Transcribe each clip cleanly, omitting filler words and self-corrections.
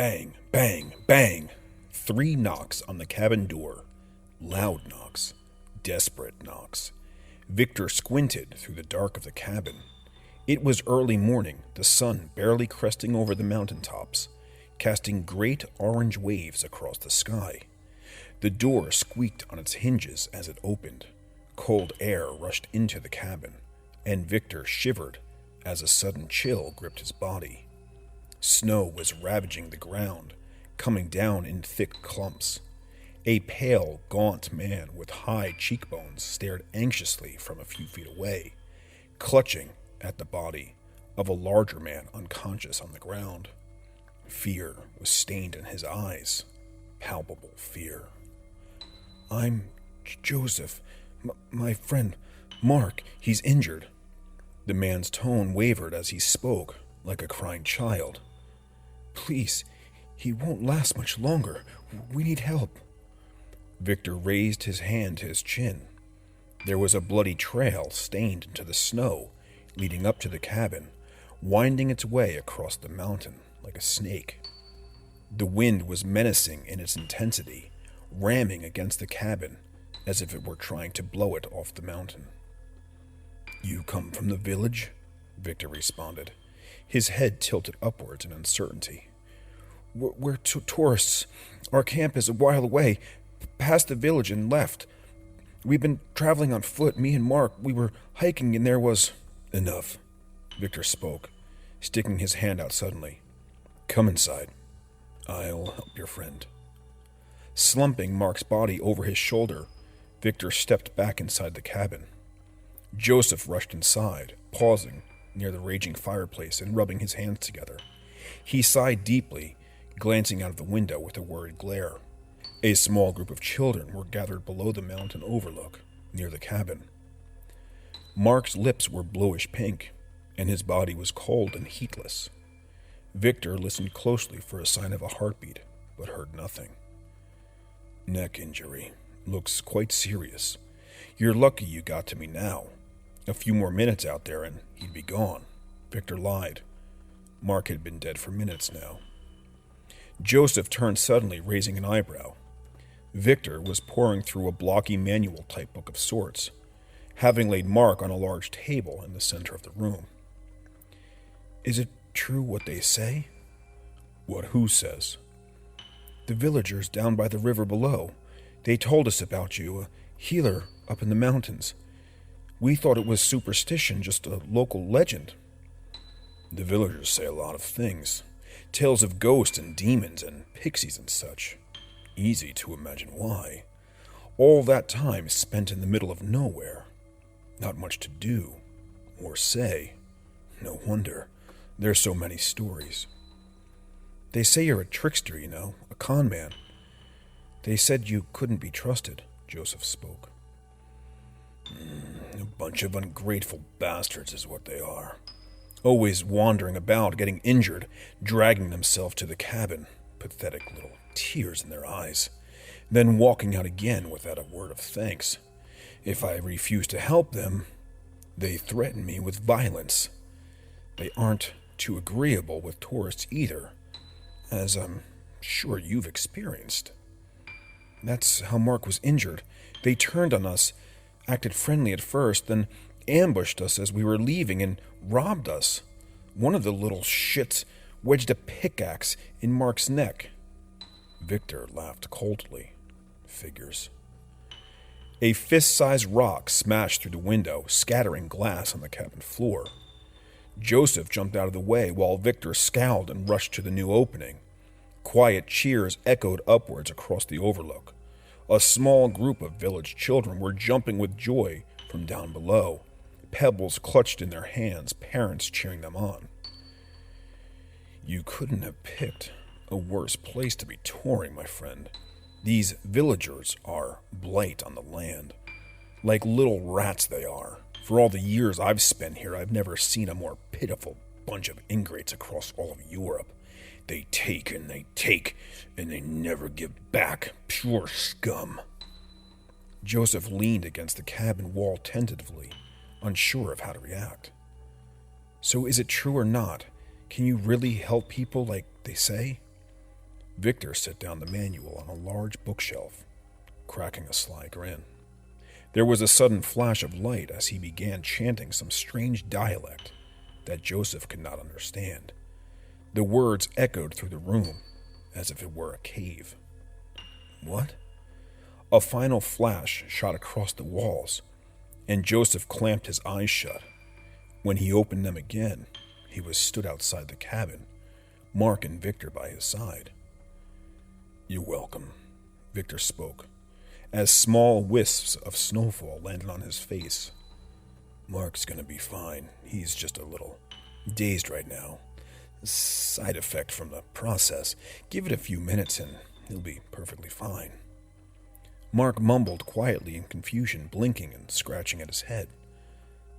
Bang, bang, bang. 3 knocks on the cabin door. Loud knocks. Desperate knocks. Victor squinted through the dark of the cabin. It was early morning, the sun barely cresting over the mountaintops, casting great orange waves across the sky. The door squeaked on its hinges as it opened. Cold air rushed into the cabin, and Victor shivered as a sudden chill gripped his body. Snow was ravaging the ground, coming down in thick clumps. A pale, gaunt man with high cheekbones stared anxiously from a few feet away, clutching at the body of a larger man unconscious on the ground. Fear was stained in his eyes, palpable fear. "I'm Joseph. My friend, Mark, he's injured." The man's tone wavered as he spoke, like a crying child. "Please, he won't last much longer. We need help." Victor raised his hand to his chin. There was a bloody trail stained into the snow, leading up to the cabin, winding its way across the mountain like a snake. The wind was menacing in its intensity, ramming against the cabin as if it were trying to blow it off the mountain. "You come from the village?" Victor responded, his head tilted upwards in uncertainty. We're tourists. Our camp is a while away, past the village and left. We've been traveling on foot, me and Mark. We were hiking and there was—" "Enough," Victor spoke, sticking his hand out suddenly. "Come inside. I'll help your friend." Slumping Mark's body over his shoulder, Victor stepped back inside the cabin. Joseph rushed inside, pausing near the raging fireplace and rubbing his hands together. He sighed deeply, glancing out of the window with a worried glare. A small group of children were gathered below the mountain overlook, near the cabin. Mark's lips were bluish pink, and his body was cold and heatless. Victor listened closely for a sign of a heartbeat, but heard nothing. "Neck injury. Looks quite serious. You're lucky you got to me now. A few more minutes out there and he'd be gone." Victor lied. Mark had been dead for minutes now. Joseph turned suddenly, raising an eyebrow. Victor was poring through a blocky manual typebook of sorts, having laid Mark on a large table in the center of the room. "Is it true what they say?" "What who says?" "The villagers down by the river below. They told us about you, a healer up in the mountains. We thought it was superstition, just a local legend." "The villagers say a lot of things. Tales of ghosts and demons and pixies and such. Easy to imagine why. All that time spent in the middle of nowhere. Not much to do or say. No wonder. There's so many stories." "They say you're a trickster, a con man. They said you couldn't be trusted," Joseph spoke. "A bunch of ungrateful bastards is what they are. Always wandering about, getting injured, dragging themselves to the cabin, pathetic little tears in their eyes, then walking out again without a word of thanks. If I refuse to help them, they threaten me with violence. They aren't too agreeable with tourists either, as I'm sure you've experienced. That's how Mark was injured. They turned on us, acted friendly at first, then ambushed us as we were leaving and robbed us. One of the little shits wedged a pickaxe in Mark's neck." Victor laughed coldly. "Figures." A fist-sized rock smashed through the window, scattering glass on the cabin floor. Joseph jumped out of the way while Victor scowled and rushed to the new opening. Quiet cheers echoed upwards across the overlook. A small group of village children were jumping with joy from down below, pebbles clutched in their hands, parents cheering them on. "You couldn't have picked a worse place to be touring, my friend. These villagers are blight on the land. Like little rats they are. For all the years I've spent here, I've never seen a more pitiful bunch of ingrates across all of Europe. They take, and they never give back. Pure scum." Joseph leaned against the cabin wall tentatively, unsure of how to react. "So is it true or not? Can you really help people like they say?" Victor set down the manual on a large bookshelf, cracking a sly grin. There was a sudden flash of light as he began chanting some strange dialect that Joseph could not understand. The words echoed through the room as if it were a cave. What? A final flash shot across the walls, and Joseph clamped his eyes shut. When he opened them again, he was stood outside the cabin, Mark and Victor by his side. "You're welcome," Victor spoke, as small wisps of snowfall landed on his face. "Mark's gonna be fine. He's just a little dazed right now. Side effect from the process. Give it a few minutes and he'll be perfectly fine." Mark mumbled quietly in confusion, blinking and scratching at his head.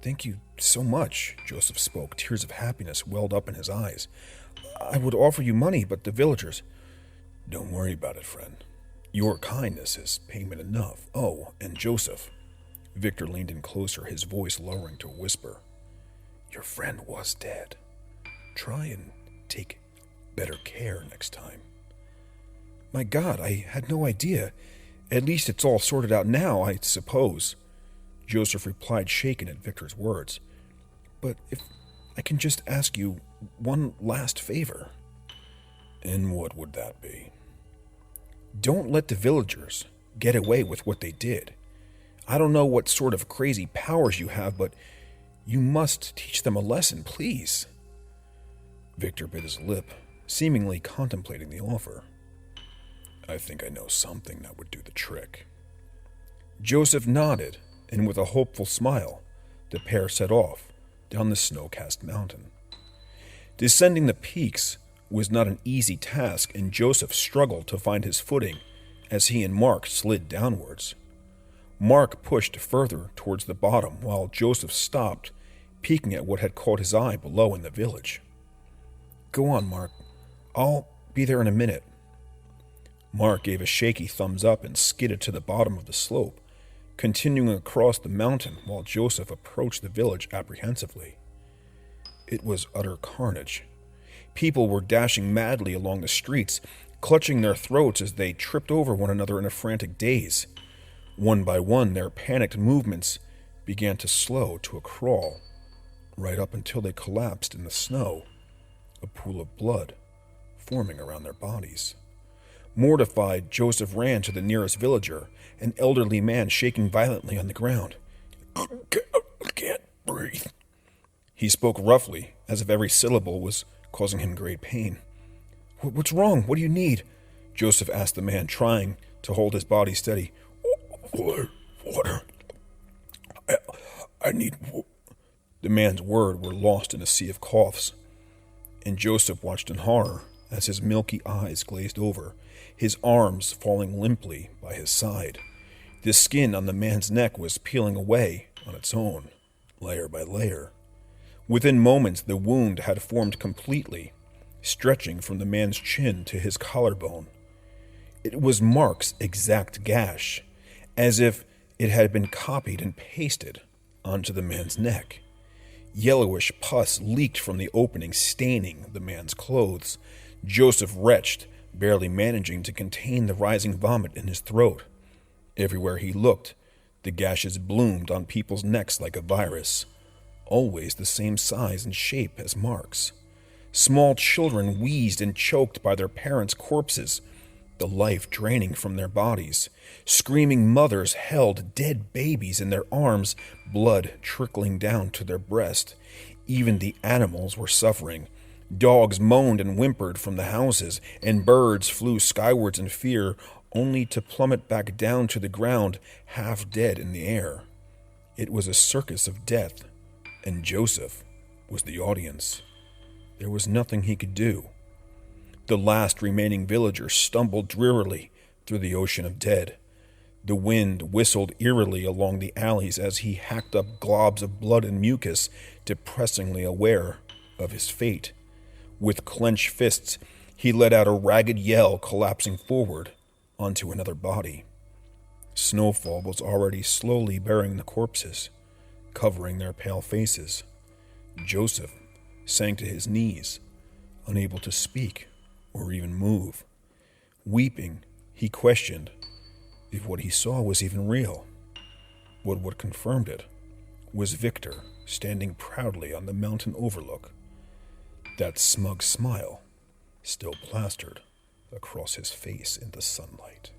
"Thank you so much," Joseph spoke. Tears of happiness welled up in his eyes. "I would offer you money, but the villagers—" "Don't worry about it, friend. Your kindness is payment enough. Oh, and Joseph." Victor leaned in closer, his voice lowering to a whisper. "Your friend was dead. Try and take better care next time." "My God, I had no idea. At least it's all sorted out now, I suppose," Joseph replied, shaken at Victor's words. "But if I can just ask you one last favor." "And what would that be?" "Don't let the villagers get away with what they did. I don't know what sort of crazy powers you have, but you must teach them a lesson, please." Victor bit his lip, seemingly contemplating the offer. "I think I know something that would do the trick." Joseph nodded, and with a hopeful smile, the pair set off down the snow-cast mountain. Descending the peaks was not an easy task, and Joseph struggled to find his footing as he and Mark slid downwards. Mark pushed further towards the bottom, while Joseph stopped, peeking at what had caught his eye below in the village. "Go on, Mark. I'll be there in a minute." Mark gave a shaky thumbs up and skidded to the bottom of the slope, continuing across the mountain while Joseph approached the village apprehensively. It was utter carnage. People were dashing madly along the streets, clutching their throats as they tripped over one another in a frantic daze. One by one, their panicked movements began to slow to a crawl, right up until they collapsed in the snow, a pool of blood forming around their bodies. Mortified, Joseph ran to the nearest villager, an elderly man shaking violently on the ground. "I can't breathe." He spoke roughly, as if every syllable was causing him great pain. "What's wrong? What do you need?" Joseph asked the man, trying to hold his body steady. Water. I need..." The man's words were lost in a sea of coughs, and Joseph watched in horror as his milky eyes glazed over, his arms falling limply by his side. The skin on the man's neck was peeling away on its own, layer by layer. Within moments, the wound had formed completely, stretching from the man's chin to his collarbone. It was Mark's exact gash, as if it had been copied and pasted onto the man's neck. Yellowish pus leaked from the opening, staining the man's clothes. Joseph retched, barely managing to contain the rising vomit in his throat. Everywhere he looked, the gashes bloomed on people's necks like a virus, always the same size and shape as Mark's. Small children wheezed and choked by their parents' corpses, the life draining from their bodies. Screaming mothers held dead babies in their arms, blood trickling down to their breast. Even the animals were suffering. Dogs moaned and whimpered from the houses, and birds flew skywards in fear, only to plummet back down to the ground, half dead in the air. It was a circus of death, and Joseph was the audience. There was nothing he could do. The last remaining villager stumbled drearily through the ocean of dead. The wind whistled eerily along the alleys as he hacked up globs of blood and mucus, depressingly aware of his fate. With clenched fists, he let out a ragged yell, collapsing forward onto another body. Snowfall was already slowly burying the corpses, covering their pale faces. Joseph sank to his knees, unable to speak or even move. Weeping, he questioned if what he saw was even real. What confirmed it was Victor standing proudly on the mountain overlook, that smug smile still plastered across his face in the sunlight.